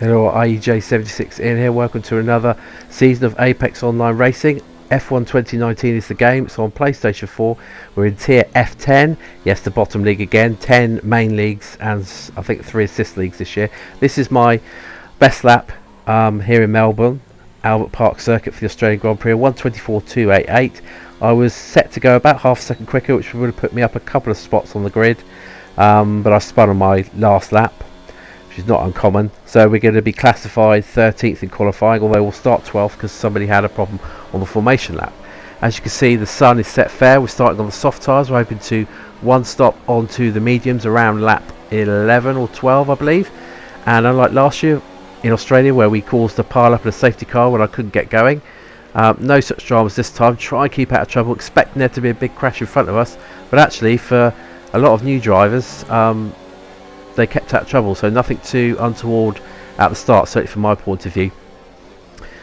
Hello, IEJ76 in here. Welcome to another season of Apex Online Racing. F1 2019 is the game. It's on PlayStation 4. We're in tier F10. Yes, the bottom league again. 10 main leagues and I think 3 assist leagues this year. This is my best lap here in Melbourne, Albert Park Circuit for the Australian Grand Prix, 1:24.288. I was set to go about half a second quicker, which would have put me up a couple of spots on the grid, but I spun on my last lap, which is not uncommon. So we're going to be classified 13th in qualifying, although we'll start 12th because somebody had a problem on the formation lap. As you can see, the sun is set fair. We're starting on the soft tyres. We're hoping to one stop onto the mediums around lap 11 or 12, I believe. And unlike last year in Australia, where we caused a pile up in a safety car when I couldn't get going, no such dramas this time. Try and keep out of trouble, expecting there to be a big crash in front of us, but actually for a lot of new drivers, they kept out of trouble, so nothing too untoward at the start, certainly from my point of view.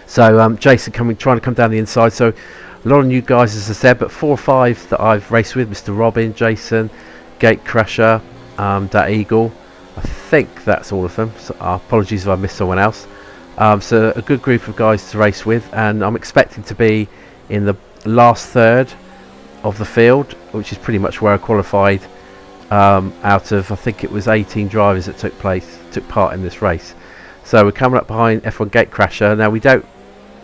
So Jason trying to come down the inside, so a lot of new guys, as I said, but 4 or 5 that I've raced with: Mr. Robin, Jason, Gatecrasher, Dat Eagle. I think that's all of them, so apologies if I missed someone else. So a good group of guys to race with, and I'm expecting to be in the last third of the field, which is pretty much where I qualified out of, I think it was 18 drivers that took part in this race. So we're coming up behind F1 Gatecrasher. Now we don't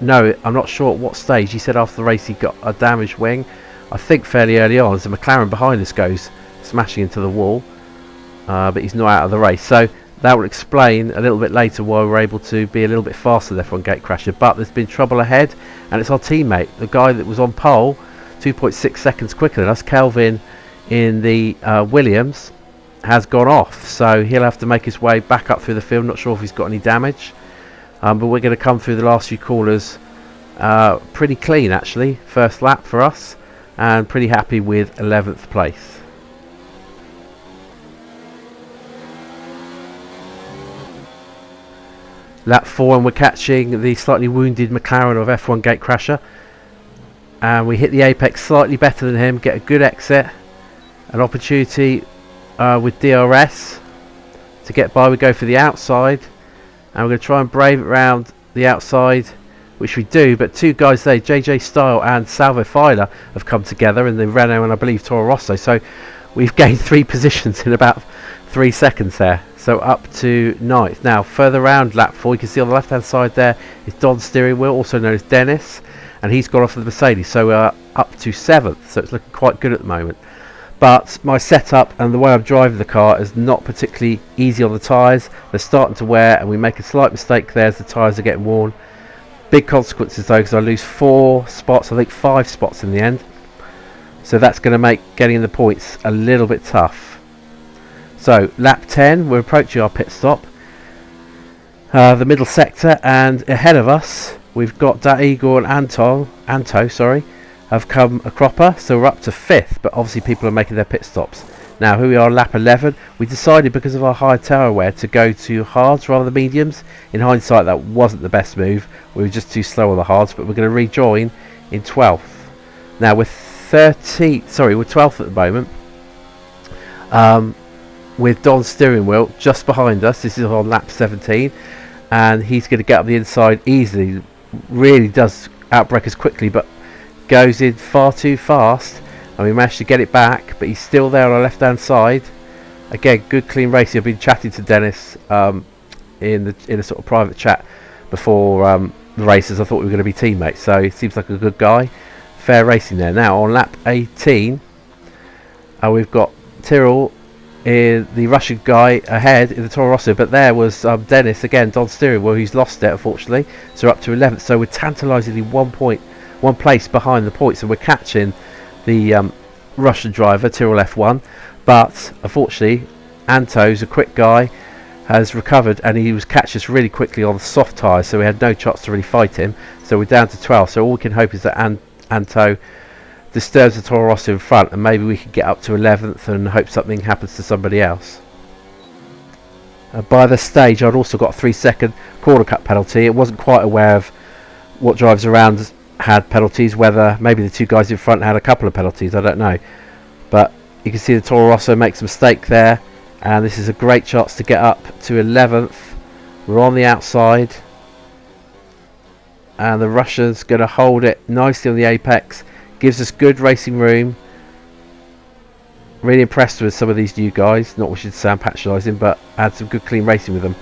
know, I'm not sure at what stage. He said after the race he got a damaged wing, I think fairly early on, as the McLaren behind us goes smashing into the wall, but he's not out of the race. So that will explain a little bit later why we're able to be a little bit faster than F1 Gatecrasher. But there's been trouble ahead, and it's our teammate, the guy that was on pole 2.6 seconds quicker than us, Kelvin, in the Williams, has gone off, so he'll have to make his way back up through the field. Not sure if he's got any damage, but we're going to come through the last few corners pretty clean actually. First lap for us, and pretty happy with 11th place. Lap 4, and we're catching the slightly wounded McLaren of F1 Gatecrasher, and we hit the apex slightly better than him, get a good exit. An opportunity with DRS to get by. We go for the outside, and we're going to try and brave it round the outside, which we do, but 2 guys there, JJ Style and Salvo Filer, have come together in the Renault and I believe Toro Rosso, so we've gained 3 positions in about 3 seconds there, so up to 9th. Now further round lap 4, you can see on the left hand side there is Don's steering wheel, also known as Dennis, and he's gone off with the Mercedes, so up to 7th, so it's looking quite good at the moment. But my setup and the way I'm driving the car is not particularly easy on the tyres. They're starting to wear, and we make a slight mistake there as the tyres are getting worn. Big consequences though, because I lose 4 spots, I think 5 spots in the end, so that's going to make getting the points a little bit tough. So lap 10, we're approaching our pit stop, the middle sector, and ahead of us we've got Dat Eagle and Anto have come a cropper, so we're up to 5th, but obviously people are making their pit stops. Now here we are, lap 11. We decided, because of our high tower wear, to go to hards rather than mediums. In hindsight, that wasn't the best move. We were just too slow on the hards, but we're going to rejoin in 12th. Now we're 12th at the moment, with Don's steering wheel just behind us. This is on lap 17, and he's going to get up the inside easily. Really does outbrake us quickly, but goes in far too fast, and we managed to get it back, but he's still there on our left hand side. Again, good clean racing. I've been chatting to Dennis in a sort of private chat before the races. I thought we were going to be teammates, so he seems like a good guy. Fair racing there. Now on lap 18, we've got Tyrrell, the Russian guy, ahead in the Toro Rosso, but there was Dennis again, Don steering wheel, who's lost it unfortunately, so we're up to 11th, so we're tantalisingly 1 place behind the points, and we're catching the Russian driver Tyrrell F1, but unfortunately Anto's a quick guy, has recovered, and he was catch us really quickly on the soft tyres, so we had no chance to really fight him, so we're down to 12th. So all we can hope is that Anto disturbs the Toro Rosso in front, and maybe we can get up to 11th and hope something happens to somebody else. By this stage I'd also got a 3-second corner cut penalty. It wasn't quite aware of what drivers around had penalties, whether maybe the 2 guys in front had a couple of penalties, I don't know, but you can see the Toro Rosso makes a mistake there, and this is a great chance to get up to 11th We're on the outside, and the Russian's going to hold it nicely on the apex. Gives us good racing room. Really impressed with some of these new guys. Not wishing to sound patronising, but had some good clean racing with them.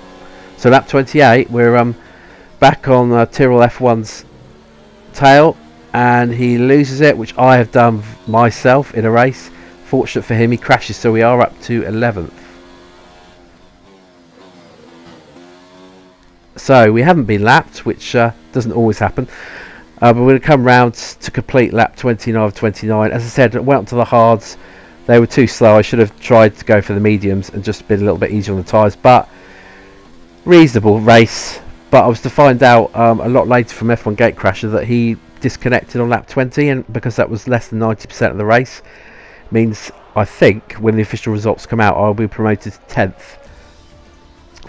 So lap 28, we're back on Tyrrell F1's tail, and he loses it, which I have done myself in a race. Fortunate for him, he crashes, so we are up to 11th. So we haven't been lapped, which doesn't always happen. But we're going to come round to complete lap 29 of 29. As I said, I went up to the hards. They were too slow. I should have tried to go for the mediums and just been a little bit easier on the tyres. But reasonable race. But I was to find out a lot later from F1 Gatecrasher that he disconnected on lap 20, and because that was less than 90% of the race, means I think when the official results come out, I'll be promoted to 10th.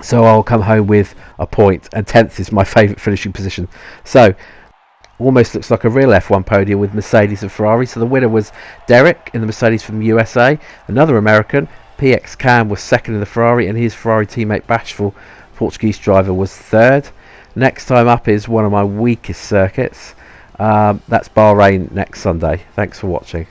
So I'll come home with a point, and 10th is my favourite finishing position. So almost looks like a real F1 podium with Mercedes and Ferrari. So the winner was Derek in the Mercedes from the USA, another American. PX Cam was second in the Ferrari, and his Ferrari teammate Bashful, Portuguese driver, was third. Next time up is one of my weakest circuits. That's Bahrain next Sunday. Thanks for watching.